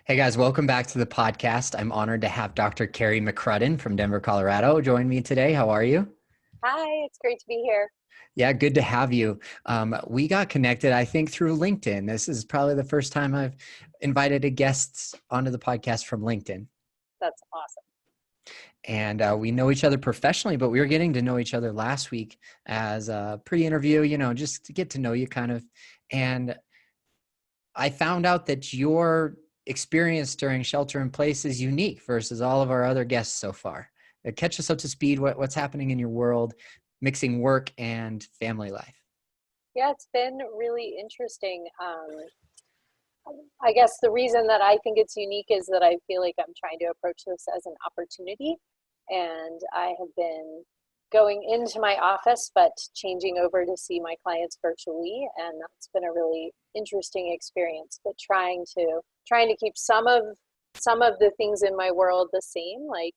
Hey guys, welcome back to the podcast. I'm honored to have Dr. Carrie McCrudden from Denver, Colorado join me today. How are you? Hi, it's great to be here. Yeah, good to have you. We got connected, I think, through LinkedIn. This is probably the first time I've invited a guest onto the podcast from LinkedIn. That's awesome. And we know each other professionally, but we were getting to know each other last week as a pre-interview, just to get to know you kind of. And I found out that your experience during shelter in place is unique versus all of our other guests so far. Catch us up to speed. What's happening in your world, mixing work and family life? Yeah, it's been really interesting. I guess the reason that I think it's unique is that I feel like I'm trying to approach this as an opportunity. And I have been going into my office, but changing over to see my clients virtually. And that's been a really interesting experience, but trying to keep some of the things in my world the same, like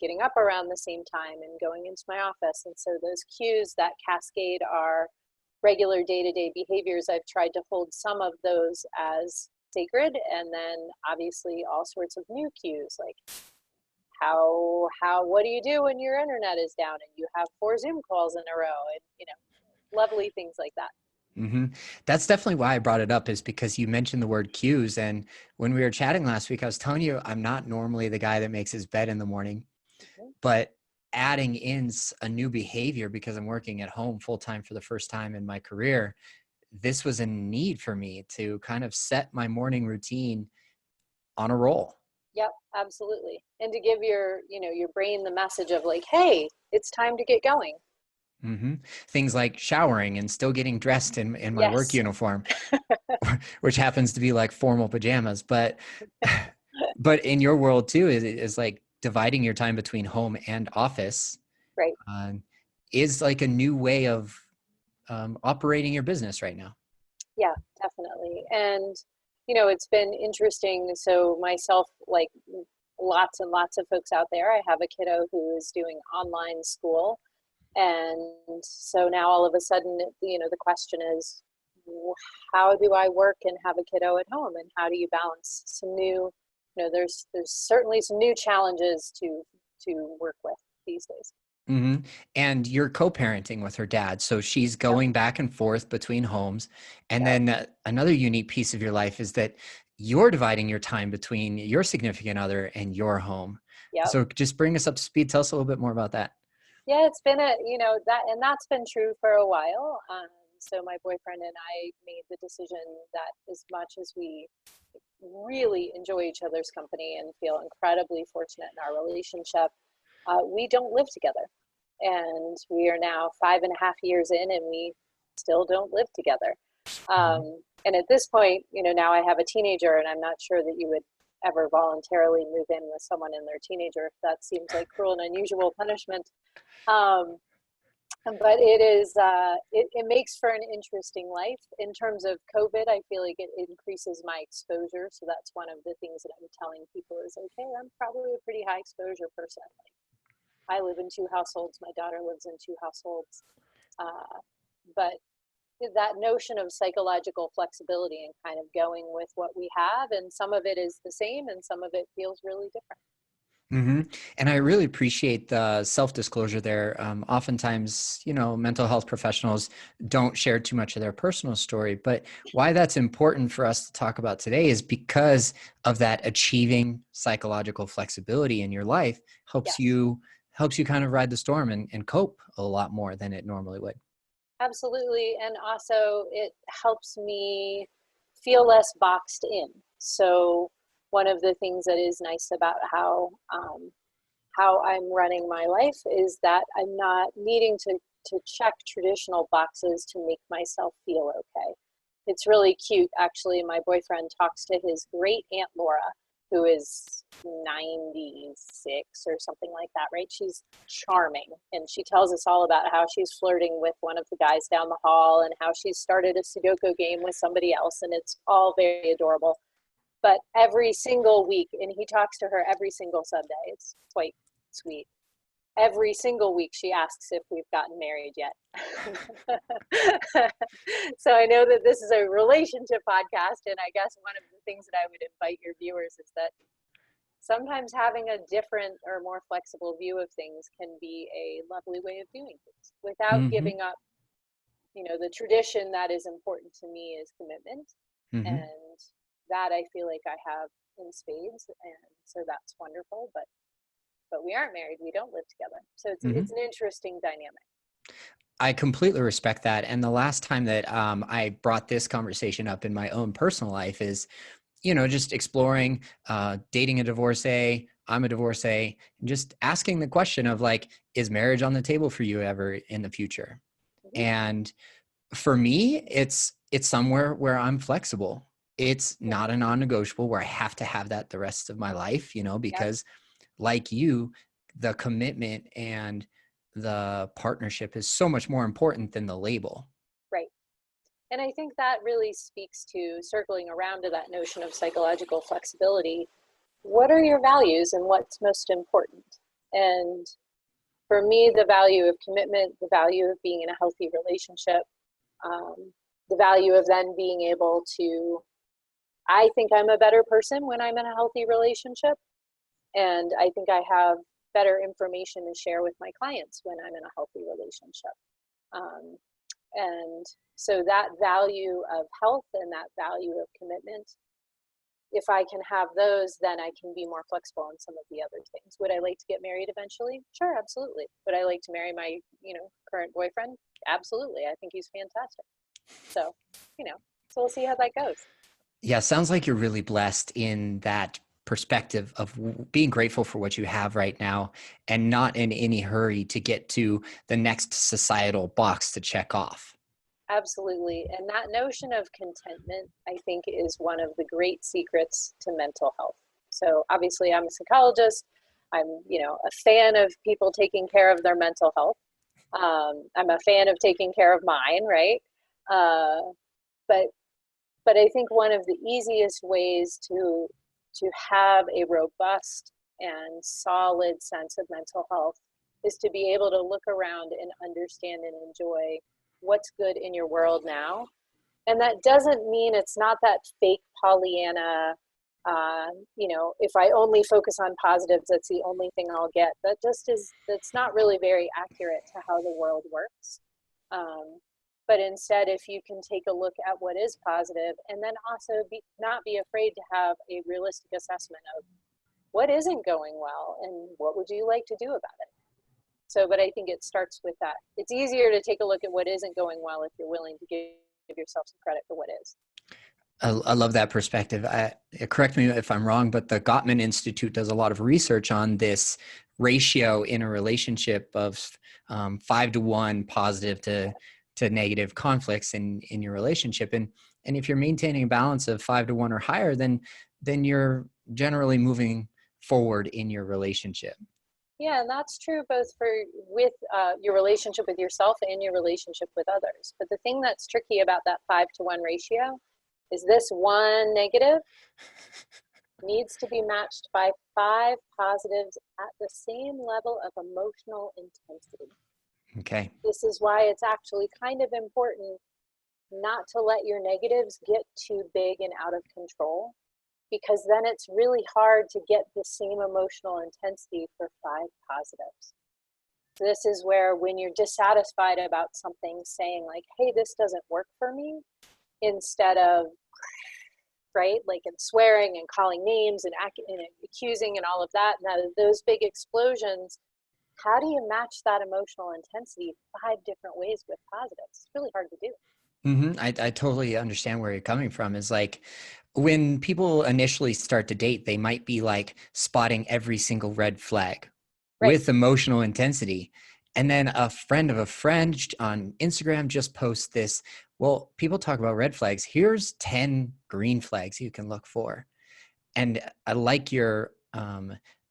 getting up around the same time and going into my office. And so those cues that cascade are regular day-to-day behaviors, I've tried to hold some of those as sacred, and then obviously all sorts of new cues, like what do you do when your internet is down and you have 4 Zoom calls in a row, and lovely things like that. hmm That's definitely why I brought it up, is because you mentioned the word cues. And when we were chatting last week, I was telling you I'm not normally the guy that makes his bed in the morning, Mhm. but adding in a new behavior because I'm working at home full time for the first time in my career, this was a need for me to kind of set my morning routine on a roll. Yep, absolutely. And to give your brain the message of like, hey, it's time to get going. hmm Things like showering and still getting dressed in my work Yes. uniform, which happens to be like formal pajamas. But in your world too, is like dividing your time between home and office Right. um, is like a new way of operating your business right now. Yeah, definitely. And it's been interesting. So myself, like lots and lots of folks out there, I have a kiddo who is doing online school. And so now all of a sudden, the question is, how do I work and have a kiddo at home? And how do you balance some new, there's certainly some new challenges to work with these days. hmm And you're co-parenting with her dad. So she's Yep. going back and forth between homes. And Yep. then another unique piece of your life is that you're dividing your time between your significant other and your home. Yep. So just bring us up to speed. Tell us a little bit more about that. Yeah, it's been that's been true for a while. So my boyfriend and I made the decision that as much as we really enjoy each other's company and feel incredibly fortunate in our relationship, we don't live together. And we are now 5.5 years in, and we still don't live together. Mhm. And at this point, now I have a teenager, and I'm not sure that you would ever voluntarily move in with someone in their teenager if that seems like cruel and unusual punishment. Um, but it makes for an interesting life. In terms of COVID, I feel like it increases my exposure. So that's one of the things that I'm telling people is, okay, I'm probably a pretty high exposure person. Like, I live in 2 households. My daughter lives in 2 households. But that notion of psychological flexibility and kind of going with what we have, and some of it is the same and some of it feels really different. hmm And I really appreciate the self-disclosure there. Oftentimes, mental health professionals don't share too much of their personal story, but why that's important for us to talk about today is because of that achieving psychological flexibility in your life Yes, helps you kind of ride the storm and cope a lot more than it normally would. absolutely. And also it helps me feel less boxed in. So one of the things that is nice about how I'm running my life is that I'm not needing to check traditional boxes to make myself feel okay. It's really cute, actually. My boyfriend talks to his great Aunt Laura, who is 96 or something like that, right? She's charming. And she tells us all about how she's flirting with one of the guys down the hall and how she's started a Sudoku game with somebody else. And it's all very adorable. But every single week, and he talks to her every single Sunday, it's quite sweet. every single week she asks if we've gotten married yet. So I know that this is a relationship podcast, and I guess one of the things that I would invite your viewers is that sometimes having a different or more flexible view of things can be a lovely way of doing things without Mm-hmm. giving up, the tradition that is important to me is commitment. Mm-hmm. And that I feel like I have in spades. And so that's wonderful. But we aren't married. We don't live together. So Mm-hmm. it's an interesting dynamic. I completely respect that. And the last time that I brought this conversation up in my own personal life is, just exploring dating a divorcee. I'm a divorcee, and just asking the question of like, is marriage on the table for you ever in the future? Mm-hmm. And for me, it's somewhere where I'm flexible. It's Yeah. not a non-negotiable where I have to have that the rest of my life, Yep. because like you, the commitment and the partnership is so much more important than the label. Right. And I think that really speaks to circling around to that notion of psychological flexibility. What are your values and what's most important? And for me, the value of commitment, the value of being in a healthy relationship, the value of then being able to, I think I'm a better person when I'm in a healthy relationship. And I think I have better information to share with my clients when I'm in a healthy relationship. Um, and so that value of health and that value of commitment, if I can have those, then I can be more flexible on some of the other things. Would I like to get married eventually? Sure, absolutely. Would I like to marry my, current boyfriend? Absolutely. I think he's fantastic. So, so we'll see how that goes. Yeah, sounds like you're really blessed in that perspective of being grateful for what you have right now and not in any hurry to get to the next societal box to check off. Absolutely. And that notion of contentment, I think, is one of the great secrets to mental health. So obviously I'm a psychologist. I'm, a fan of people taking care of their mental health. I'm a fan of taking care of mine, right? Uh, but but I think one of the easiest ways to have a robust and solid sense of mental health is to be able to look around and understand and enjoy what's good in your world now. And that doesn't mean it's not that fake Pollyanna, if I only focus on positives, that's the only thing I'll get. That's not really very accurate to how the world works. But instead, if you can take a look at what is positive and then also not be afraid to have a realistic assessment of what isn't going well and what would you like to do about it. So, but I think it starts with that. It's easier to take a look at what isn't going well if you're willing to give yourself some credit for what is. I love that perspective. Correct me if I'm wrong, but the Gottman Institute does a lot of research on this ratio in a relationship of 5-to-1 positive to negative conflicts in your relationship. And if you're maintaining a balance of 5-to-1 or higher, then you're generally moving forward in your relationship. Yeah, and that's true both with your relationship with yourself and your relationship with others. But the thing that's tricky about that 5-to-1 ratio is this one negative needs to be matched by 5 positives at the same level of emotional intensity. Okay. This is why it's actually kind of important not to let your negatives get too big and out of control, because then it's really hard to get the same emotional intensity for 5 positives. This is where when you're dissatisfied about something, saying like, hey, this doesn't work for me, instead of, right, like in swearing and calling names and accusing and all of that, and those big explosions, how do you match that emotional intensity 5 different ways with positives? It's really hard to do. Mm-hmm. I totally understand where you're coming from. Is like when people initially start to date, they might be like spotting every single red flag Right. with emotional intensity. And then a friend of a friend on Instagram just posts this. Well, people talk about red flags. Here's 10 green flags you can look for. And I like your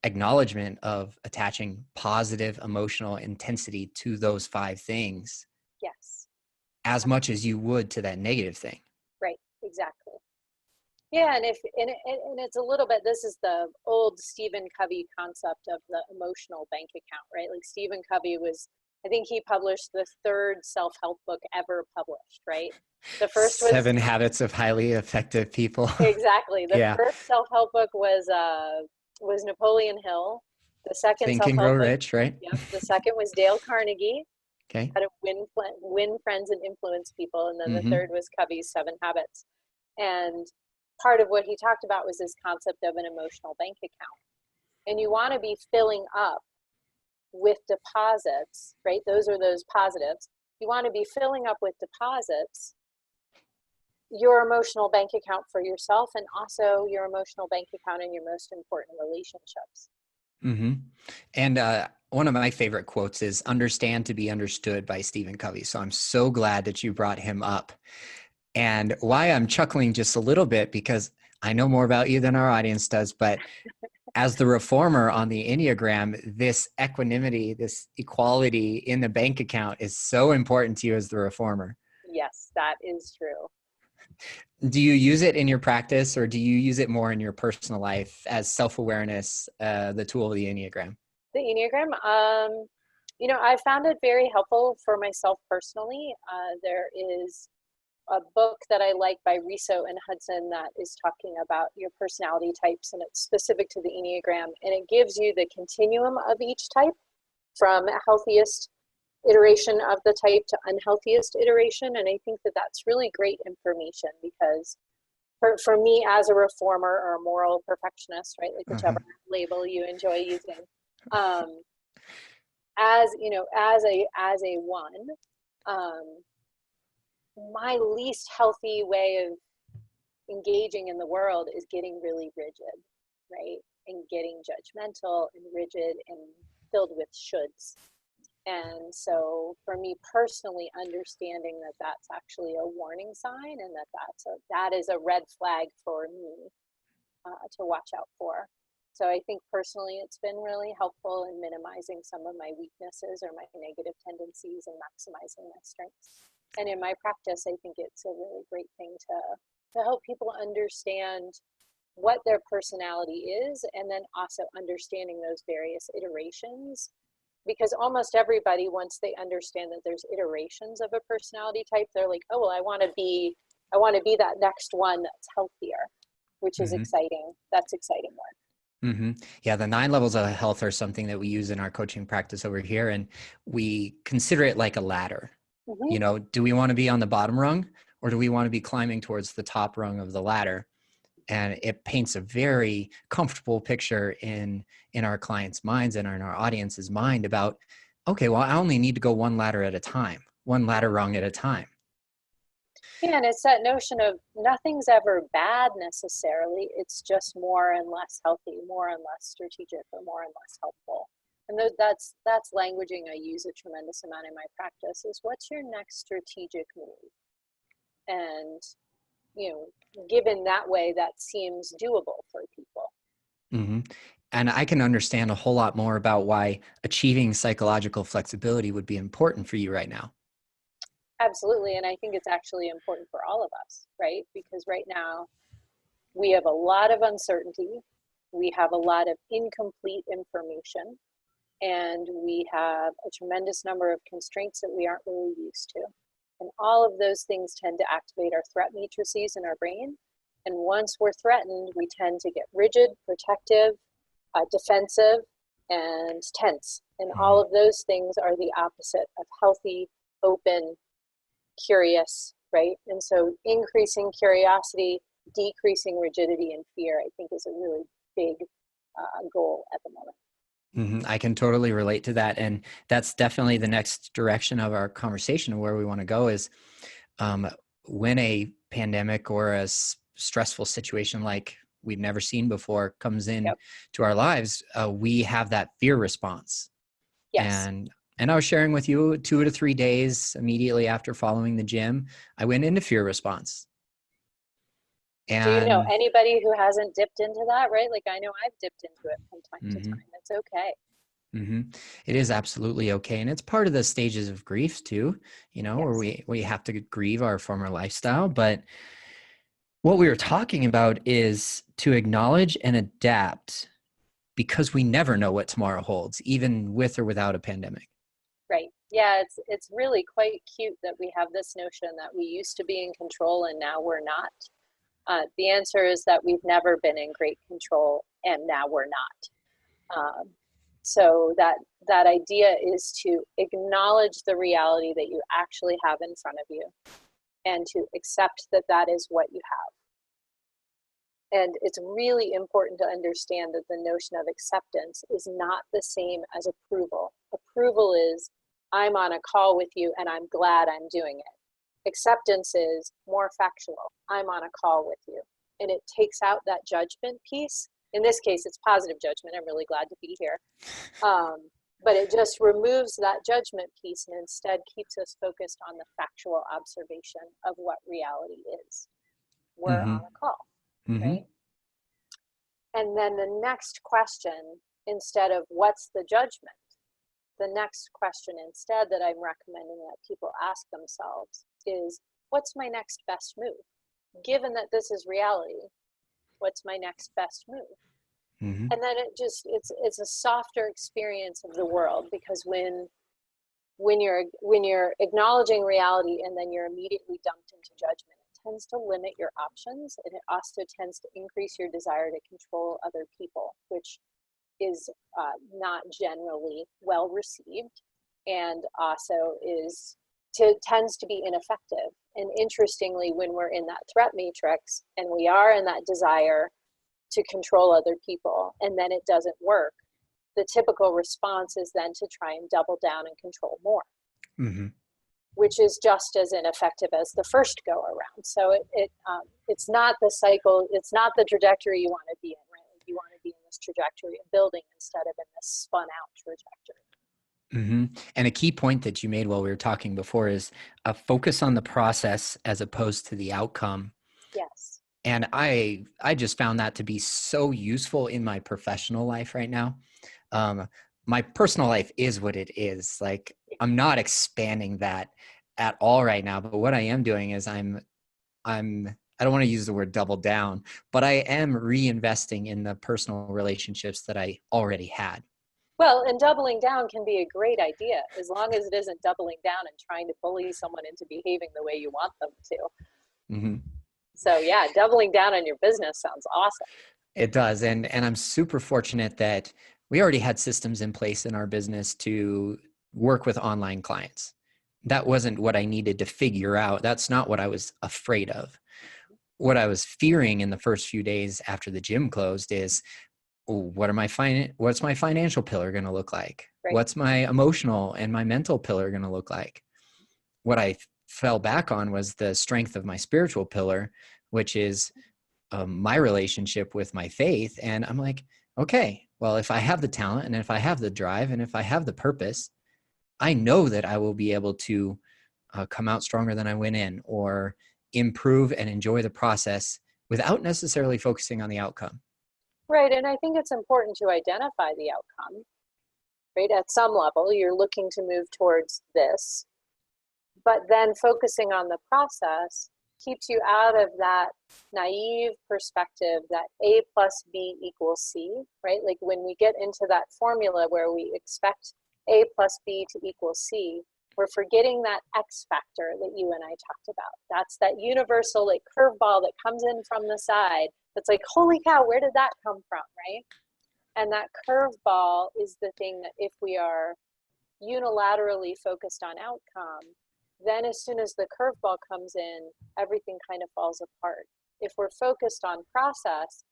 acknowledgement of attaching positive emotional intensity to those 5 things Yes. as much as you would to that negative thing. Right. Exactly. Yeah, and it's a little bit, this is the old Stephen Covey concept of the emotional bank account, right? Like Stephen Covey was, I think he published the third self-help book ever published, right? The first was, Seven Habits of Highly Effective People. exactly, the Yeah. first self-help book was Napoleon Hill. The second Think and Grow self-help book, Rich, right? yep, the second was Dale Carnegie, Okay. how to win friends and influence people, and then the Mm-hmm. third was Covey's Seven Habits. And part of what he talked about was this concept of an emotional bank account. And you want to be filling up with deposits, right? Those are those positives. You want to be filling up with deposits your emotional bank account for yourself, and also your emotional bank account in your most important relationships. Mm-hmm. And one of my favorite quotes is "Understand to be understood" by Stephen Covey. So I'm so glad that you brought him up. And why I'm chuckling just a little bit, because I know more about you than our audience does, but as the reformer on the Enneagram, this equanimity, this equality in the bank account is so important to you as the reformer. Yes, that is true. Do you use it in your practice, or do you use it more in your personal life as self-awareness, the tool of the Enneagram? The Enneagram, I found it very helpful for myself personally. There is a book that I like by Riso and Hudson that is talking about your personality types, and it's specific to the Enneagram, and it gives you the continuum of each type from healthiest iteration of the type to unhealthiest iteration. And I think that that's really great information, because for me as a reformer or a moral perfectionist, right, like Uh-huh. whichever label you enjoy using, um, as you know, as a one, um, my least healthy way of engaging in the world is getting really rigid, right? And getting judgmental and rigid and filled with shoulds. And so for me personally, understanding that that's actually a warning sign, and that is a red flag for me to watch out for. So I think personally it's been really helpful in minimizing some of my weaknesses or my negative tendencies and maximizing my strengths. And in my practice, I think it's a really great thing to help people understand what their personality is, and then also understanding those various iterations, because almost everybody, once they understand that there's iterations of a personality type, they're like, oh well, I want to be that next one that's healthier, which is Mm-hmm. exciting. That's exciting work. Mm-hmm. Yeah, the 9 levels of health are something that we use in our coaching practice over here, and we consider it like a ladder. Mm-hmm. You know, do we want to be on the bottom rung, or do we want to be climbing towards the top rung of the ladder? And it paints a very comfortable picture in our clients' minds and in our audience's mind about, okay, well, I only need to go one ladder at a time, one ladder rung at a time. Yeah, and it's that notion of nothing's ever bad necessarily. It's just more and less healthy, more and less strategic, or more and less helpful. And that's languaging I use a tremendous amount in my practice. Is what's your next strategic move? And given that way, that seems doable for people. Mm-hmm. And I can understand a whole lot more about why achieving psychological flexibility would be important for you right now. Absolutely, and I think it's actually important for all of us, right? Because right now we have a lot of uncertainty, we have a lot of incomplete information, and we have a tremendous number of constraints that we aren't really used to. And all of those things tend to activate our threat matrices in our brain. And once we're threatened, we tend to get rigid, protective, defensive, and tense. And Mm-hmm. all of those things are the opposite of healthy, open, curious, right? And so increasing curiosity, decreasing rigidity and fear, I think is a really big goal at the moment. Mm-hmm. I can totally relate to that. And that's definitely the next direction of our conversation, where we want to go is um, when a pandemic or a stressful situation like we've never seen before comes in Yep. to our lives, we have that fear response. Yes. And I was sharing with you 2 to 3 days immediately after following the gym, I went into fear response. Do you know And anybody who hasn't dipped into that, right? Like I know I've dipped into it from time to mhm, time. It's okay. mhm. It is absolutely okay. And it's part of the stages of grief too, where Yes. we have to grieve our former lifestyle. But what we were talking about is to acknowledge and adapt because we never know what tomorrow holds, even with or without a pandemic. Right. Yeah, it's really quite cute that we have this notion that we used to be in control and now we're not. The answer is that we've never been in great control and now we're not. So that idea is to acknowledge the reality that you actually have in front of you and to accept that that is what you have. And it's really important to understand that the notion of acceptance is not the same as approval. Approval is, I'm on a call with you and I'm glad I'm doing it. Acceptance is more factual. I'm on a call with you. And it takes out that judgment piece. In this case, it's positive judgment. I'm really glad to be here. But it just removes that judgment piece and instead keeps us focused on the factual observation of what reality is. We're Mm-hmm. on a call, Mm-hmm. right? And then the next question, instead of what's the judgment, the next question instead that I'm recommending that people ask themselves is, what's my next best move? Given that this is reality, what's my next best move? Mm-hmm. And then it's a softer experience of the world, because when you're acknowledging reality and then you're immediately dumped into judgment, it tends to limit your options, and it also tends to increase your desire to control other people, which is not generally well received, and also tends to be ineffective. And interestingly, when we're in that threat matrix and we are in that desire to control other people and then it doesn't work, the typical response is then to try and double down and control more, Mm-hmm. which is just as ineffective as the first go around. So it's not the cycle, it's not the trajectory you want to be in, right? You want to be in this trajectory of building instead of in this spun out trajectory. Mm-hmm. And a key point that you made while we were talking before is a focus on the process as opposed to the outcome. Yes. And I just found that to be so useful in my professional life right now. My personal life is what it is. Like, I'm not expanding that at all right now. But what I am doing is I don't want to use the word double down, but I am reinvesting in the personal relationships that I already had. Well, and doubling down can be a great idea as long as it isn't doubling down and trying to bully someone into behaving the way you want them to. Mm-hmm. So yeah, doubling down on your business sounds awesome. It does. And I'm super fortunate that we already had systems in place in our business to work with online clients. That wasn't what I needed to figure out. That's not what I was afraid of. What I was fearing in the first few days after the gym closed is, what's my financial pillar going to look like? Right. What's my emotional and my mental pillar going to look like? What I fell back on was the strength of my spiritual pillar, which is my relationship with my faith. And I'm like, okay, well, if I have the talent and if I have the drive and if I have the purpose, I know that I will be able to come out stronger than I went in, or improve and enjoy the process without necessarily focusing on the outcome. Right. And I think it's important to identify the outcome, right? At some level, you're looking to move towards this, but then focusing on the process keeps you out of that naive perspective that A plus B equals C, right? Like when we get into that formula where we expect A plus B to equal C, we're forgetting that X factor that you and I talked about. That's that universal like curveball that comes in from the side. That's like, holy cow, where did that come from, right? And that curveball is the thing that if we are unilaterally focused on outcome, then as soon as the curveball comes in, everything kind of falls apart. If we're focused on process,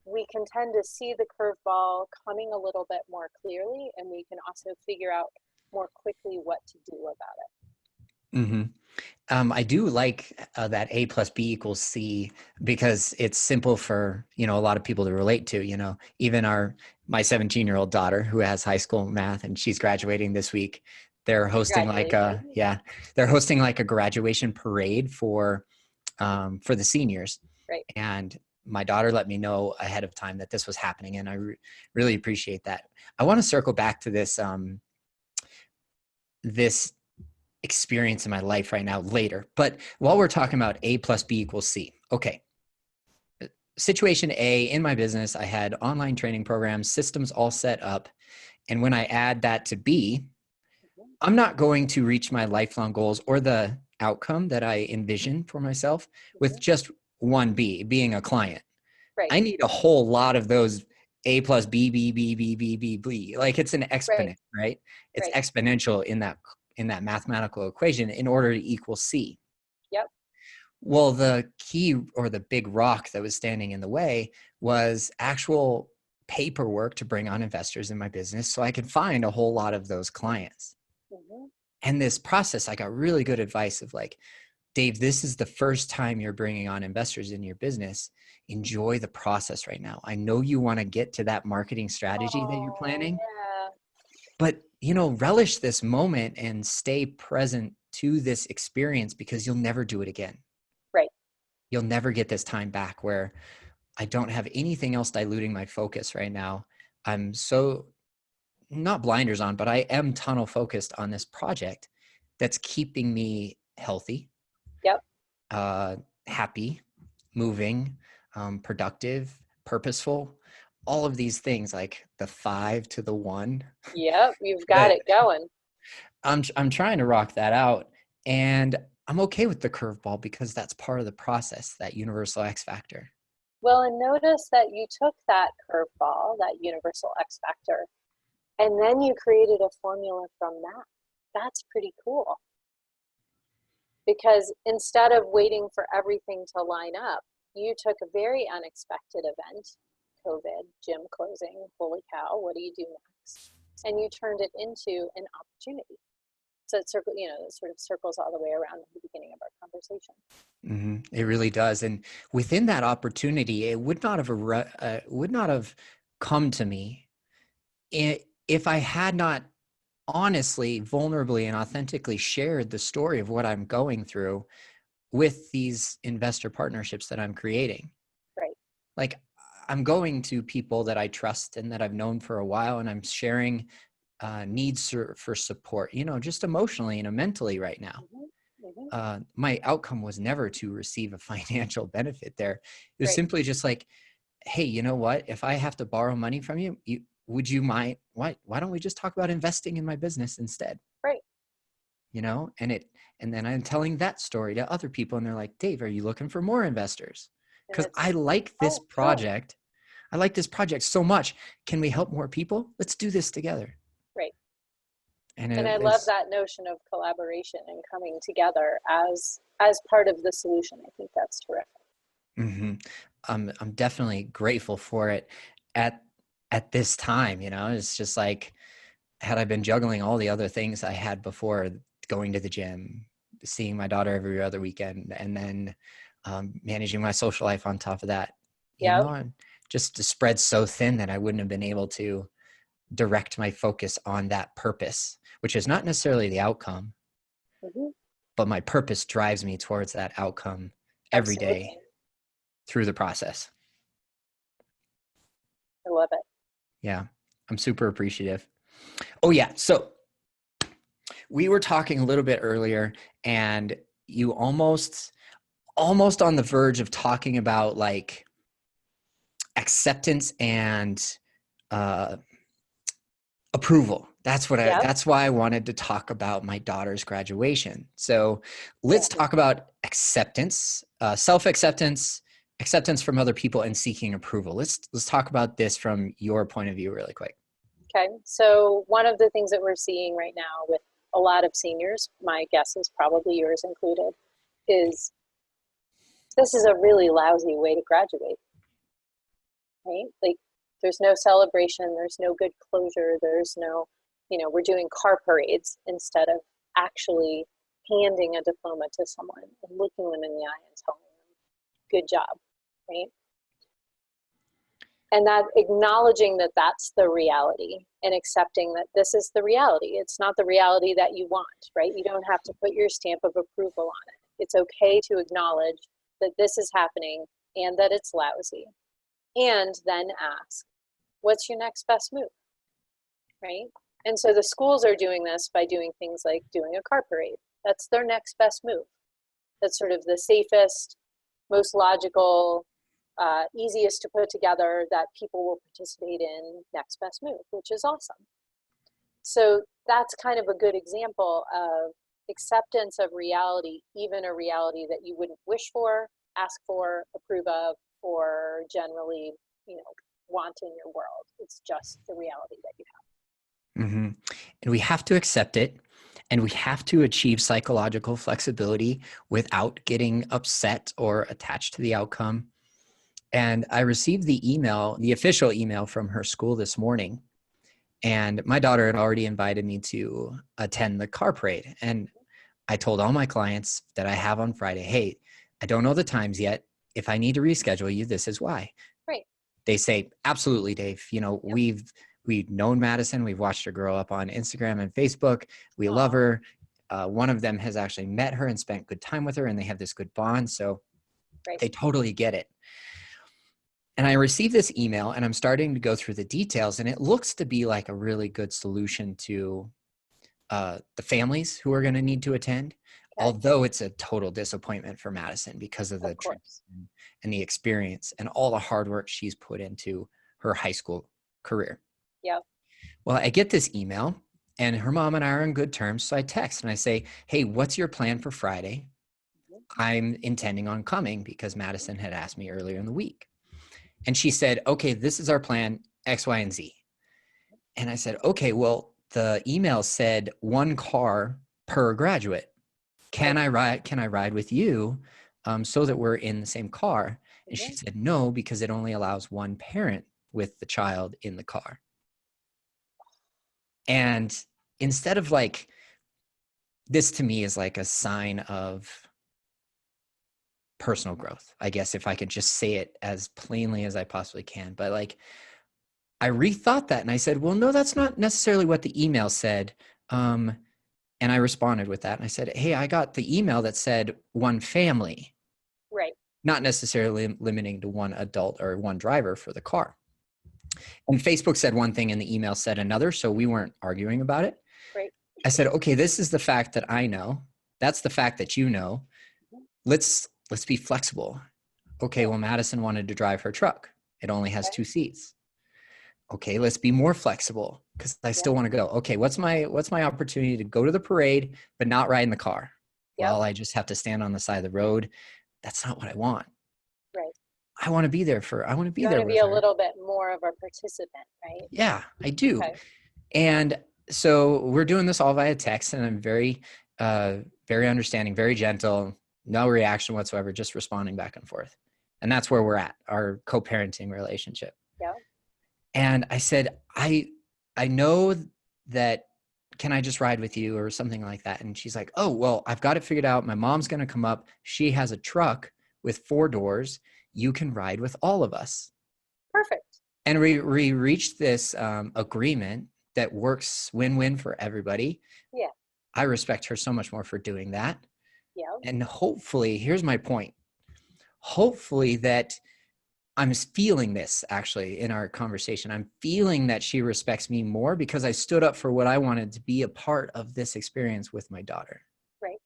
we can tend to see the curveball coming a little bit more clearly, and we can also figure out more quickly what to do about it. Mm-hmm. I do like that A plus B equals C, because it's simple for, a lot of people to relate to, even my 17-year-old daughter who has high school math and she's graduating this week. They're hosting Congratulations. they're hosting like a graduation parade for the seniors. Right. And my daughter let me know ahead of time that this was happening. And I really appreciate that. I want to circle back to this experience in my life right now later. But while we're talking about A plus B equals C, okay, situation A, in my business, I had online training programs, systems all set up. And when I add that to B, I'm not going to reach my lifelong goals or the outcome that I envision for myself with just one B, being a client. Right. I need a whole lot of those A plus B, B, B, B, B, B, B. Like it's an Right. exponent, right? It's Right. exponential in that mathematical equation in order to equal C. Yep. Well, the key or the big rock that was standing in the way was actual paperwork to bring on investors in my business so I could find a whole lot of those clients. Mm-hmm. And this process, I got really good advice of like, Dave, this is the first time you're bringing on investors in your business. Enjoy the process right now. I know you want to get to that marketing strategy that you're Oh, planning, yeah. but relish this moment and stay present to this experience because you'll never do it again. Right. You'll never get this time back where I don't have anything else diluting my focus right now. I'm so not blinders on, but I am tunnel focused on this project that's keeping me healthy, Yep. happy, moving, productive, purposeful, all of these things like the 5 to the 1 Yep. You've got that it going. I'm trying to rock that out. And I'm okay with the curveball because that's part of the process, that universal X factor. Well, and notice that you took that curveball, that universal X factor, and then you created a formula from that. That's pretty cool. Because instead of waiting for everything to line up, you took a very unexpected event, COVID, gym closing, holy cow, what do you do next? And you turned it into an opportunity. So it sort of circles all the way around the beginning of our conversation. It really does. And within that opportunity, it would not have come to me if I had not honestly, vulnerably, and authentically shared the story of what I'm going through with these investor partnerships that I'm creating. Right. Like I'm going to people that I trust and that I've known for a while, and I'm sharing needs for support, just emotionally and mentally right now. Mm-hmm. Mm-hmm. My outcome was never to receive a financial benefit there. It was Right. simply just like, hey, you know what? If I have to borrow money from you, would you mind? Why don't we just talk about investing in my business instead? Right. And then I'm telling that story to other people, and they're like, Dave, are you looking for more investors? And Because it's, this oh, cool. project. I like this project so much. Can we help more people? Let's do this together. Right. And And I love it's that notion of collaboration and coming together as part of the solution. I think that's terrific. mhm. I'm definitely grateful for it at this time. It's just like, had I been juggling all the other things I had before, going to the gym, seeing my daughter every other weekend, and then managing my social life on top of that, Yeah. I'm just spread so thin that I wouldn't have been able to direct my focus on that purpose, which is not necessarily the outcome, Mm-hmm. but my purpose drives me towards that outcome every day Absolutely. through the process. I love it. Yeah, I'm super appreciative. Oh yeah, so we were talking a little bit earlier, and you almost on the verge of talking about like acceptance and uh, approval. Yep. That's why I wanted to talk about my daughter's graduation. So Yeah. let's talk about acceptance, self-acceptance, acceptance from other people, and seeking approval. Let's talk about this from your point of view really quick. Okay. So one of the things that we're seeing right now with a lot of seniors, my guess is probably yours included, is this is a really lousy way to graduate, right? Like there's no celebration, there's no good closure, there's no, we're doing car parades instead of actually handing a diploma to someone and looking them in the eye and telling them, good job, right? And that acknowledging that that's the reality and accepting that this is the reality. It's not the reality that you want, right? You don't have to put your stamp of approval on it. It's okay to acknowledge that this is happening and that it's lousy. And then ask, what's your next best move, right? And so the schools are doing this by doing things like doing a car parade. That's their next best move. That's sort of the safest, most logical, easiest to put together that people will participate in next best move, which is awesome. So that's kind of a good example of acceptance of reality, even a reality that you wouldn't wish for, ask for, approve of, or generally, want in your world. It's just the reality that you have. Mm-hmm. And we have to accept it, and we have to achieve psychological flexibility without getting upset or attached to the outcome. And I received the official email from her school this morning, and my daughter had already invited me to attend the car parade. And I told all my clients that I have on Friday, hey, I don't know the times yet. If I need to reschedule you, this is why. Right. They say, absolutely, Dave. Yep. We've known Madison. We've watched her grow up on Instagram and Facebook. We love her. One of them has actually met her and spent good time with her, and they have this good bond. So They totally get it. And I received this email, and I'm starting to go through the details, and it looks to be like a really good solution to the families who are going to need to attend, although it's a total disappointment for Madison because of the trip and the experience and all the hard work she's put into her high school career. Yeah. Well, I get this email, and her mom and I are on good terms. So I text and I say, hey, what's your plan for Friday? I'm intending on coming because Madison had asked me earlier in the week. And she said, okay, this is our plan, X, Y, and Z. And I said, okay, well, the email said 1 car per graduate. Can I ride with you so that we're in the same car? And she said, no, because it only allows 1 parent with the child in the car. And instead of like, this to me is like a sign of personal growth, I guess, if I could just say it as plainly as I possibly can. But like, I rethought that and I said, well, no, that's not necessarily what the email said. And I responded with that. And I said, hey, I got the email that said 1 family. Right. Not necessarily limiting to 1 adult or 1 driver for the car. And Facebook said one thing and the email said another. So we weren't arguing about it. Right. I said, okay, this is the fact that I know. That's the fact that you know. Let's be flexible. Okay, well, Madison wanted to drive her truck. It only has 2 seats. Okay, let's be more flexible because I still want to go. Okay, what's my opportunity to go to the parade but not ride in the car? Well, I just have to stand on the side of the road. That's not what I want. Right. I want to be there for. I want to be there. You want to be a little bit more of a participant, right? Yeah, I do. Okay. And so we're doing this all via text, and I'm very, very understanding, very gentle, no reaction whatsoever, just responding back and forth. And that's where we're at, our co-parenting relationship. Yeah. And I said, I know that, can I just ride with you or something like that? And she's like, oh, well, I've got it figured out. My mom's going to come up. She has a truck with 4 doors. You can ride with all of us. Perfect. And we reached this agreement that works win-win for everybody. Yeah. I respect her so much more for doing that. Yeah. And hopefully, here's my point. Hopefully that I'm feeling this actually in our conversation. I'm feeling that she respects me more because I stood up for what I wanted to be a part of this experience with my daughter. Right.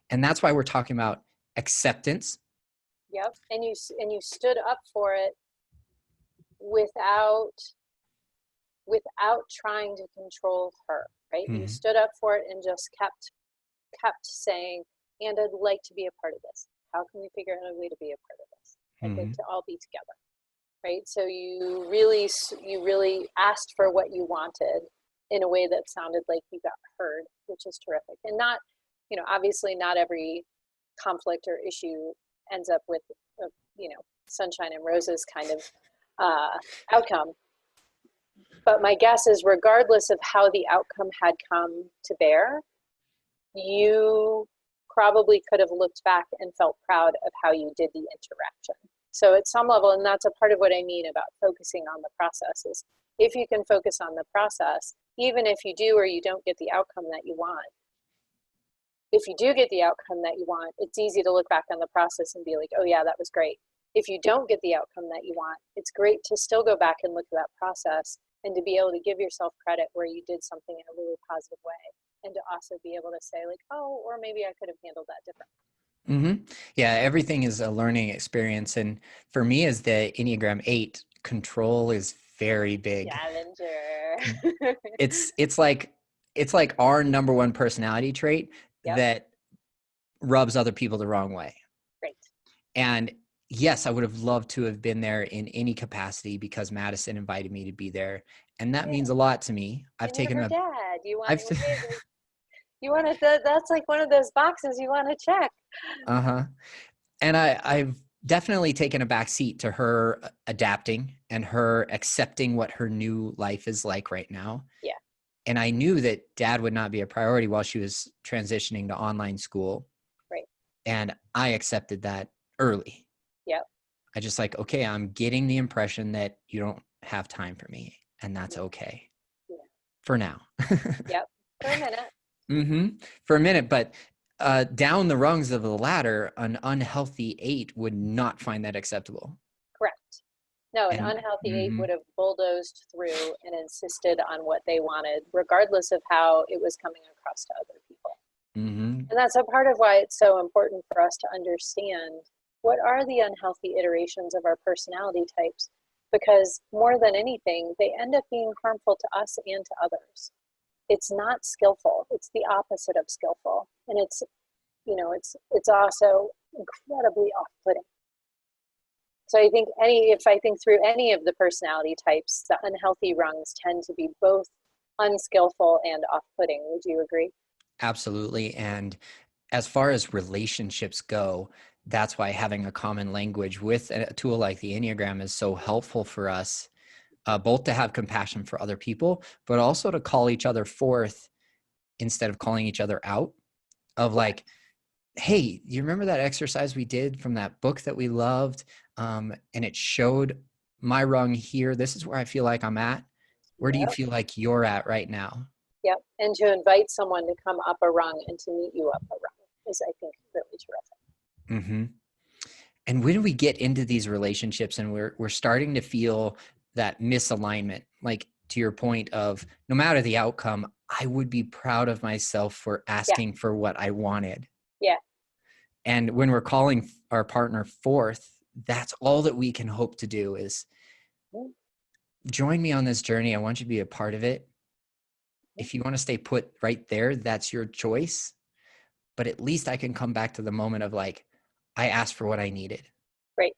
And that's why we're talking about acceptance. Yep. And you stood up for it without trying to control her, right? Mm-hmm. You stood up for it and just kept saying, and I'd like to be a part of this. How can we figure out a way to be a part of this? I'd like to all be together, right? So you really asked for what you wanted in a way that sounded like you got heard, which is terrific. And not, obviously not every conflict or issue ends up with, sunshine and roses kind of outcome. But my guess is regardless of how the outcome had come to bear, you probably could have looked back and felt proud of how you did the interaction. So at some level, and that's a part of what I mean about focusing on the process, is if you can focus on the process, even if you do or you don't get the outcome that you want, if you do get the outcome that you want, it's easy to look back on the process and be like, oh yeah, that was great. If you don't get the outcome that you want, it's great to still go back and look at that process and to be able to give yourself credit where you did something in a really positive way. And to also be able to say like, oh, or maybe I could have handled that differently. Hmm. Yeah, everything is a learning experience. And for me, as the Enneagram 8, control is very big. Challenger. It's it's like it's like our number one personality trait Yep. that rubs other people the wrong way. Great. And yes, I would have loved to have been there in any capacity because Madison invited me to be there. And that Yeah. means a lot to me. I've And you're taken her a dad. You want I've you want to that's like one of those boxes you want to check. uh-huh. And I've definitely taken a back seat to her adapting and her accepting what her new life is like right now. Yeah. And I knew that dad would not be a priority while she was transitioning to online school. Right. And I accepted that early. Yep. I just like, okay, I'm getting the impression that you don't have time for me, and that's Yeah. okay Yeah. for now. Yep. For a minute. Hmm. For a minute, but down the rungs of the ladder, an unhealthy 8 would not find that acceptable. Correct. No, an And unhealthy 8 mhm, would have bulldozed through and insisted on what they wanted, regardless of how it was coming across to other people. mhm, And that's a part of why it's so important for us to understand what are the unhealthy iterations of our personality types, because more than anything, they end up being harmful to us and to others. It's not skillful. It's the opposite of skillful. And it's also incredibly off-putting. So I think if I think through any of the personality types, the unhealthy rungs tend to be both unskillful and off-putting. Would you agree? absolutely. And as far as relationships go, that's why having a common language with a tool like the Enneagram is so helpful for us, both to have compassion for other people, but also to call each other forth instead of calling each other out. Of like, Correct. hey, you remember that exercise we did from that book that we loved? And it showed my rung here. This is where I feel like I'm at. Where do you Yep. feel like you're at right now? Yep. And to invite someone to come up a rung and to meet you up a rung is, I think, really terrific. Hmm. And when we get into these relationships and we're starting to feel that misalignment, like to your point of no matter the outcome, I would be proud of myself for Yeah. asking for what I wanted. Yeah. And when we're calling our partner forth, that's all that we can hope to do is Mm-hmm. join me on this journey. I want you to be a part of it. If you want to stay put right there, that's your choice. But at least I can come back to the moment of like, I asked for what I needed. Great.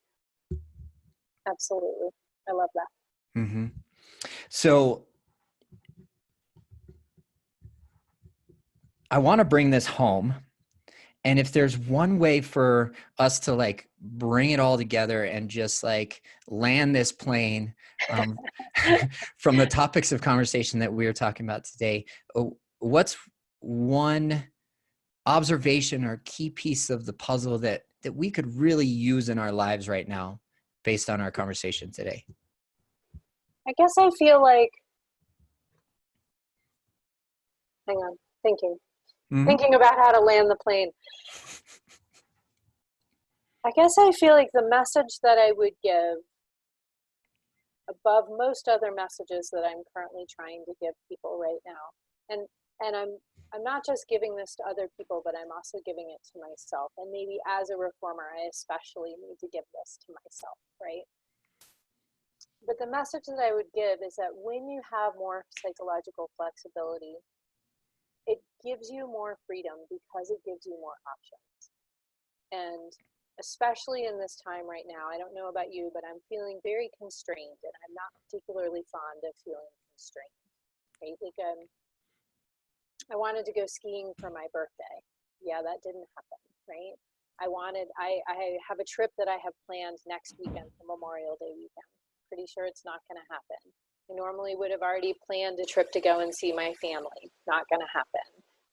Absolutely. I love that. Mm-hmm. So I want to bring this home. And if there's one way for us to like bring it all together and just like land this plane um, from the topics of conversation that we were talking about today, what's one observation or key piece of the puzzle that we could really use in our lives right now based on our conversation today? I guess I feel like, hang on, thinking. Mm-hmm. Thinking about how to land the plane. I guess I feel like the message that I would give above most other messages that I'm currently trying to give people right now. And I'm not just giving this to other people, but I'm also giving it to myself. And maybe as a reformer, I especially need to give this to myself, right? But the message that I would give is that when you have more psychological flexibility, it gives you more freedom because it gives you more options. And especially in this time right now, I don't know about you, but I'm feeling very constrained, and I'm not particularly fond of feeling constrained. Right? Like I wanted to go skiing for my birthday. Yeah, that didn't happen. Right? I have a trip that I have planned next weekend for Memorial Day weekend. Pretty sure it's not going to happen. I normally would have already planned a trip to go and see my family. Not going to happen.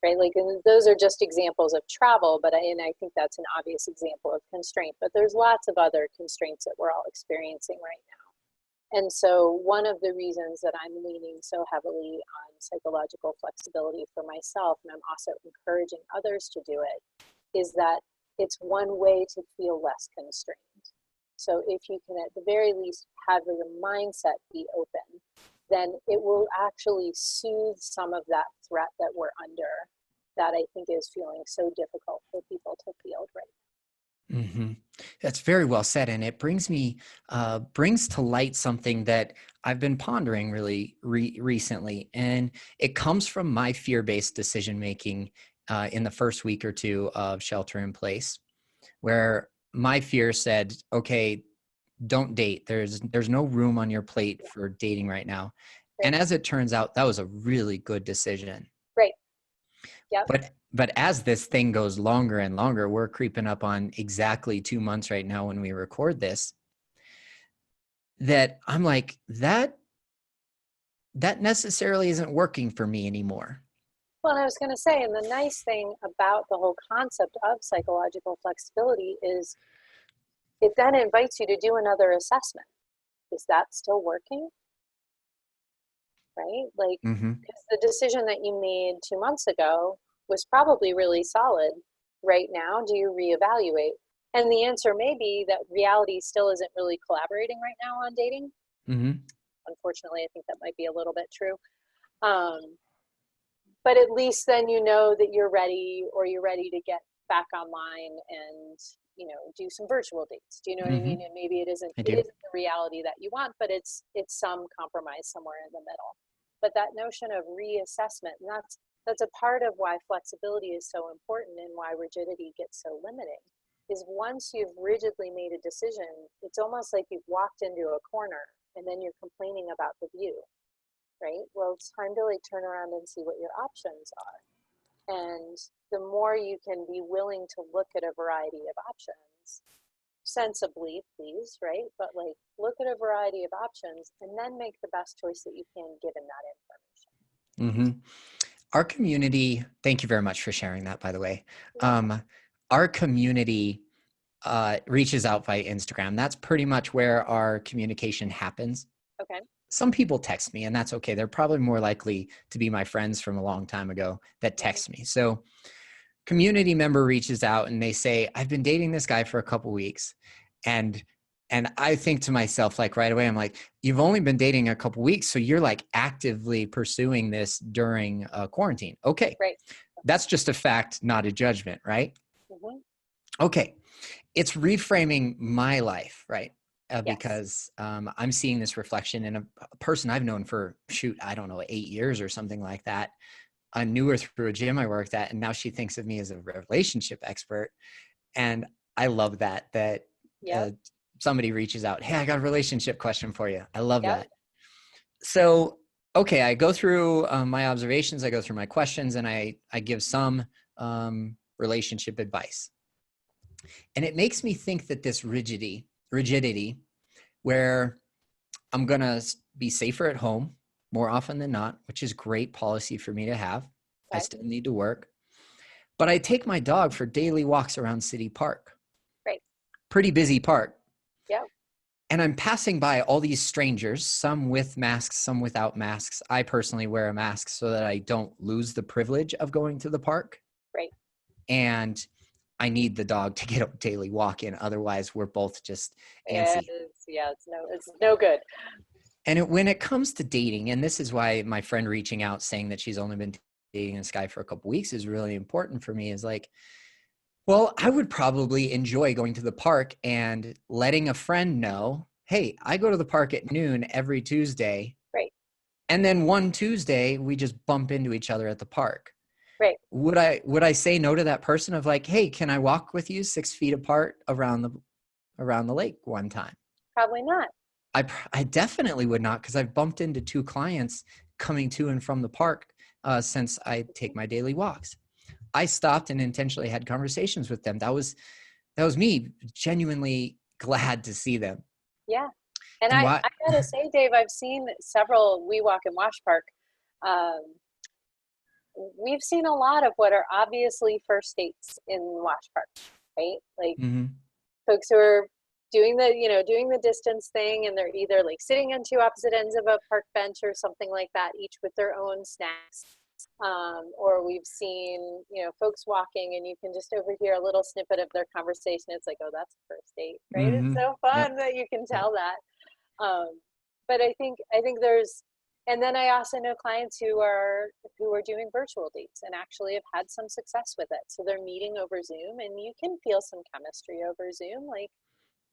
Right? Like, and those are just examples of travel, and I think that's an obvious example of constraint. But there's lots of other constraints that we're all experiencing right now. And so, one of the reasons that I'm leaning so heavily on psychological flexibility for myself, and I'm also encouraging others to do it, is that it's one way to feel less constrained. So, if you can, at the very least, have your mindset be open, then it will actually soothe some of that threat that we're under, that I think is feeling so difficult for people to feel right Hmm. That's very well said, and it brings to light something that I've been pondering really recently, and it comes from my fear-based decision making in the first week or two of shelter in place, where my fear said, "Okay, don't date. There's no room on your plate Yeah, for dating right now," right, and as it turns out, that was a really good decision. right. Yep. But as this thing goes longer and longer, we're creeping up on exactly 2 months right now when we record this, that I'm like, that necessarily isn't working for me anymore. Well, I was going to say, and the nice thing about the whole concept of psychological flexibility is it then invites you to do another assessment. Is that still working? Right? Like, Hmm. because the decision that you made 2 months ago was probably really solid. Right now, do you reevaluate? And the answer may be that reality still isn't really collaborating right now on dating. Hmm. Unfortunately, I think that might be a little bit true. Um, but at least then you know that you're ready, or you're ready to get back online and do some virtual dates. Do you know what I Hmm. mean? And maybe it isn't I it do. isn't the reality that you want, but it's some compromise somewhere in the middle. But that notion of reassessment, and that's a part of why flexibility is so important and why rigidity gets so limiting, is once you've rigidly made a decision, it's almost like you've walked into a corner and then you're complaining about the view, right? Well, it's time to like turn around and see what your options are. And the more you can be willing to look at a variety of options, sensibly, please, right? But like look at a variety of options and then make the best choice that you can given that information. Hmm. Our community, thank you very much for sharing that, by the way. You're welcome. Um, our community reaches out via Instagram. That's pretty much where our communication happens. Okay. Some people text me, and that's okay. They're probably more likely to be my friends from a long time ago that Mm-hmm. text me. So, community member reaches out and they say, "I've been dating this guy for a couple weeks," and I think to myself, like right away, I'm like, "You've only been dating a couple weeks, so you're like actively pursuing this during quarantine." Okay, Right. that's just a fact, not a judgment, right? Mm-hmm. Okay, it's reframing my life, right? Yes. Because I'm seeing this reflection in a person I've known for, shoot, I don't know, 8 years or something like that. I knew her through a gym I worked at, and now she thinks of me as a relationship expert. And I love that Yep. uh, somebody reaches out, "Hey, I got a relationship question for you." I love Yep. that. So, okay, I go through my observations, I go through my questions, and I give some relationship advice. And it makes me think that this rigidity, where I'm going to be safer at home more often than not, which is great policy for me to have. I Okay. still need to work, but I take my dog for daily walks around City Park, Great. pretty busy park. Yep. And I'm passing by all these strangers, some with masks, some without masks. I personally wear a mask so that I don't lose the privilege of going to the park. Great. And I need the dog to get a daily walk in. Otherwise, we're both just antsy. Yeah, it's no good. And when it comes to dating, and this is why my friend reaching out saying that she's only been dating this guy for a couple weeks is really important for me, is like, well, I would probably enjoy going to the park and letting a friend know, "Hey, I go to the park at noon every Tuesday." Great. And then one Tuesday, we just bump into each other at the park. Great. Would I say no to that person of like, "Hey, can I walk with you 6 feet apart around the lake one time?" Probably not. I definitely would not, because I've bumped into two clients coming to and from the park since I take my daily walks. I stopped and intentionally had conversations with them. That was me genuinely glad to see them. Yeah. And And I gotta say, Dave, I've seen several We Walk and Wash Park. Um, we've seen a lot of what are obviously first dates in Wash Park, right? Like Mhm. folks who are doing the distance thing, and they're either like sitting on two opposite ends of a park bench or something like that, each with their own snacks. Or we've seen folks walking, and you can just overhear a little snippet of their conversation. It's like, oh, that's a first date, right? It's Mhm. so Yep. fun that you can Yep. tell that. um, but I think And then I also know clients who are doing virtual dates and actually have had some success with it. So they're meeting over Zoom, and you can feel some chemistry over Zoom. Like,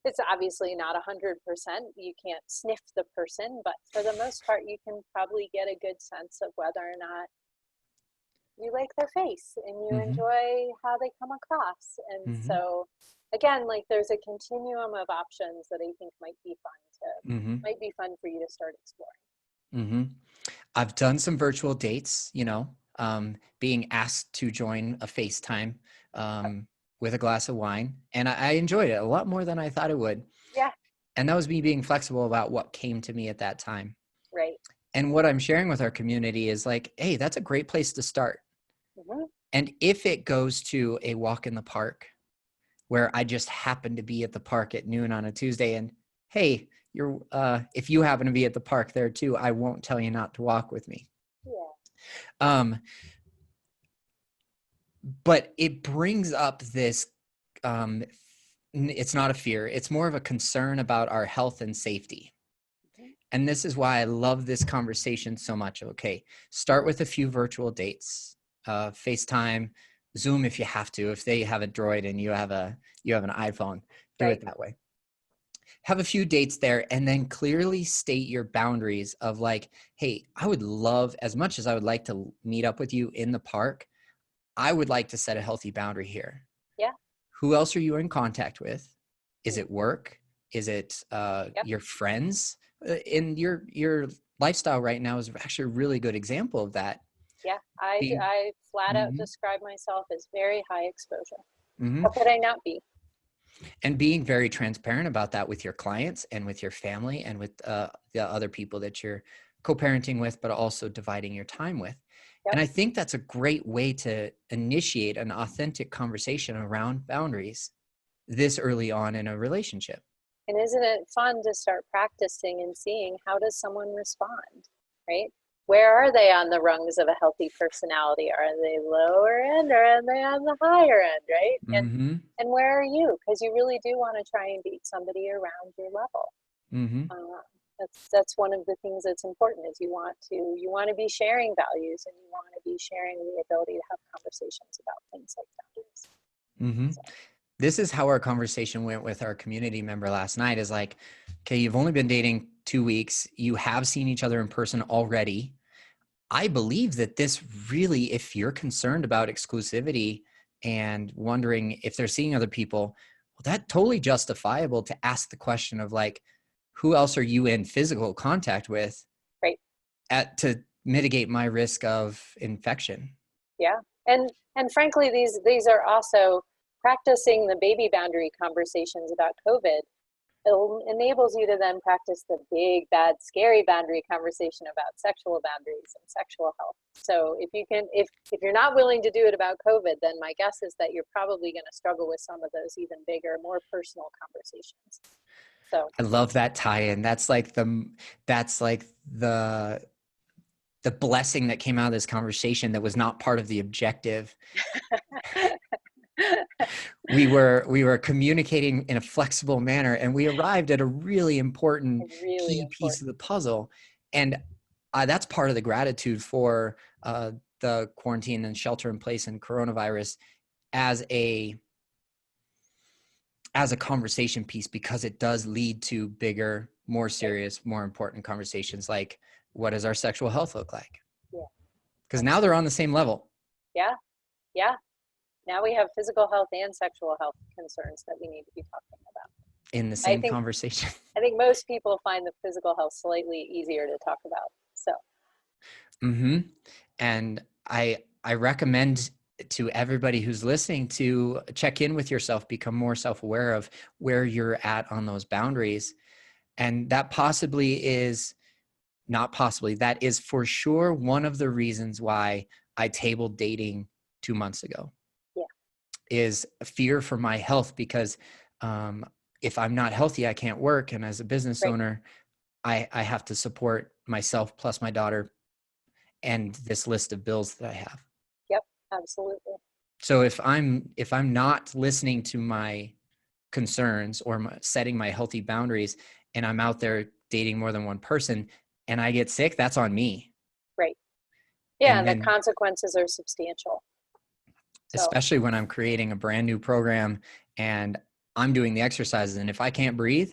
it's obviously not 100%. You can't sniff the person, but for the most part, you can probably get a good sense of whether or not you like their face and you Mm-hmm. enjoy how they come across. And Mm-hmm. so, again, like, there's a continuum of options that I think Mm-hmm. might be fun for you to start exploring. Mm-hmm. I've done some virtual dates, being asked to join a FaceTime with a glass of wine. And I enjoyed it a lot more than I thought it would. Yeah, And that was me being flexible about what came to me at that time. right. And what I'm sharing with our community is like, hey, that's a great place to start. Mm-hmm. And if it goes to a walk in the park where I just happen to be at the park at noon on a Tuesday, and hey, if you happen to be at the park there too, I won't tell you not to walk with me. Yeah, Um, but it brings up this, it's not a fear, it's more of a concern about our health and safety. mm-hmm. And this is why I love this conversation so much. Okay, start with a few virtual dates, FaceTime, Zoom if you have to. If they have a Droid and you have an iPhone, do Right. it that way. Have a few dates there, and then clearly state your boundaries of like, hey, I would love, as much as I would like to meet up with you in the park, I would like to set a healthy boundary here. Yeah. Who else are you in contact with? Is Mm. it work? Is it Yep. your friends? In your lifestyle right now is actually a really good example of that. Yeah. Being, I flat out mhm, describe myself as very high exposure. mhm. How could I not be? And being very transparent about that with your clients and with your family and with the other people that you're co-parenting with, but also dividing your time with. Yep. And I think that's a great way to initiate an authentic conversation around boundaries this early on in a relationship. And isn't it fun to start practicing and seeing how does someone respond, right? Where are they on the rungs of a healthy personality? Are they lower end or are they on the higher end, right? Mm-hmm. And where are you? Because you really do want to try and beat somebody around your level. Mm-hmm. Uh, that's one of the things that's important is you want to be sharing values and you want to be sharing the ability to have conversations about things like boundaries. Mm-hmm. So, This is how our conversation went with our community member last night is like, okay, you've only been dating 2 weeks. You have seen each other in person already. I believe that this really, if you're concerned about exclusivity and wondering if they're seeing other people, well, that totally justifiable to ask the question of like, who else are you in physical contact with right. to mitigate my risk of infection? Yeah. And frankly, these are also practicing the baby boundary conversations about COVID. It enables you to then practice the big, bad, scary boundary conversation about sexual boundaries and sexual health. So if you're not willing to do it about COVID, then my guess is that you're probably going to struggle with some of those even bigger, more personal conversations. So I love that tie-in. That's like the blessing that came out of this conversation that was not part of the objective. We were communicating in a flexible manner, and we arrived at a really important really key piece of important. the puzzle. And that's part of the gratitude for the quarantine and shelter in place and coronavirus as a conversation piece, because it does lead to bigger, more Right. serious, more important conversations like, what does our sexual health look like? Yeah, Because now they're absolutely. on the same level Yeah, yeah. Now we have physical health and sexual health concerns that we need to be talking about. in the I same think conversation. I think most people find the physical health slightly easier to talk about. So Mm-hmm. And I recommend to everybody who's listening to check in with yourself, become more self-aware of where you're at on those boundaries. And that possibly is not possibly, that is for sure one of the reasons why I tabled dating 2 months ago, yeah, is fear for my health, because if I'm not healthy, I can't work. And as a business right. owner, I have to support myself plus my daughter and this list of bills that I have. Yep, absolutely. So if I'm not listening to my concerns or setting my healthy boundaries, and I'm out there dating more than one person, and I get sick, that's on me. Right. Yeah, And and the then, consequences are substantial. So, especially when I'm creating a brand new program and I'm doing the exercises, and if I can't breathe,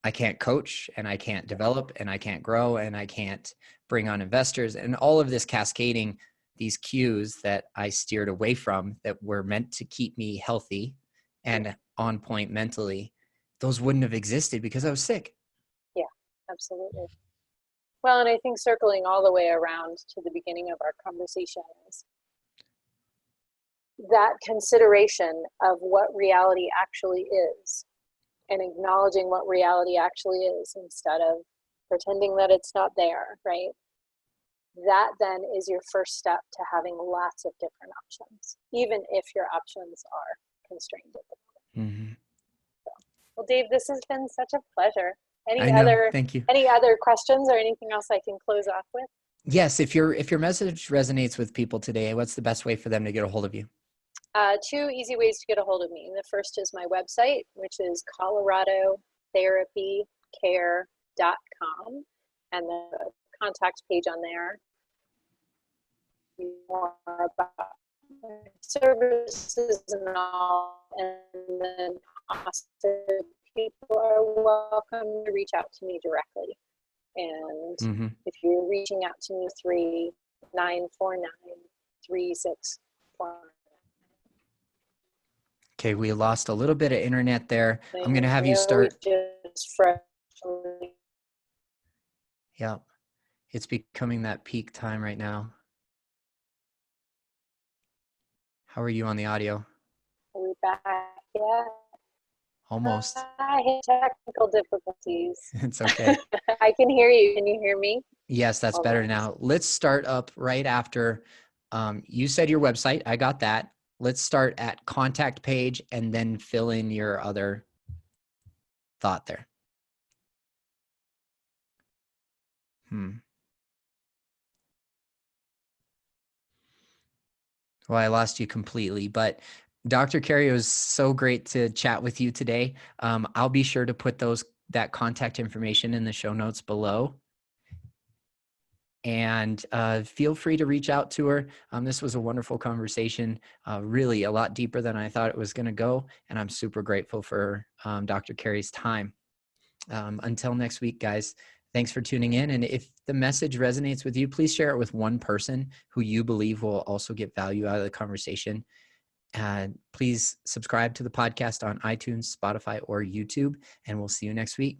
I can't coach, and I can't develop, and I can't grow, and I can't bring on investors, and all of this cascading, these cues that I steered away from that were meant to keep me healthy and on point mentally, those wouldn't have existed because I was sick. yeah, absolutely. Well, and I think circling all the way around to the beginning of our conversation is that consideration of what reality actually is and acknowledging what reality actually is instead of pretending that it's not there, right? That then is your first step to having lots of different options, even if your options are constrained at the moment. Mm-hmm. So, well, Dave, this has been such a pleasure. I Any know. other Thank you. any other questions or anything else I can close off with? Yes, if your message resonates with people today, what's the best way for them to get a hold of you? Two easy ways to get a hold of me. The first is my website, which is coloradotherapycare.com, and the contact page on there. More about services and all, and then also people are welcome to reach out to me directly. And Mm-hmm. if you're reaching out to me, 3949-3649. Okay, we lost a little bit of internet there. I'm going to have you We start. just freshly. Yeah, it's becoming that peak time right now. How are you on the audio? Are we back yet? Almost. I hate technical difficulties. It's okay. I can hear you. Can you hear me? Yes, that's All better right. now. Let's start up right after. You said your website. I got that. Let's start at contact page and then fill in your other thought there. Well, I lost you completely, but Dr. Carrie, it was so great to chat with you today. I'll be sure to put that contact information in the show notes below. And feel free to reach out to her. This was a wonderful conversation, really a lot deeper than I thought it was going to go. And I'm super grateful for Dr. Carrie's time. Until next week, guys, thanks for tuning in. And if the message resonates with you, please share it with one person who you believe will also get value out of the conversation. Please subscribe to the podcast on iTunes, Spotify, or YouTube, and we'll see you next week.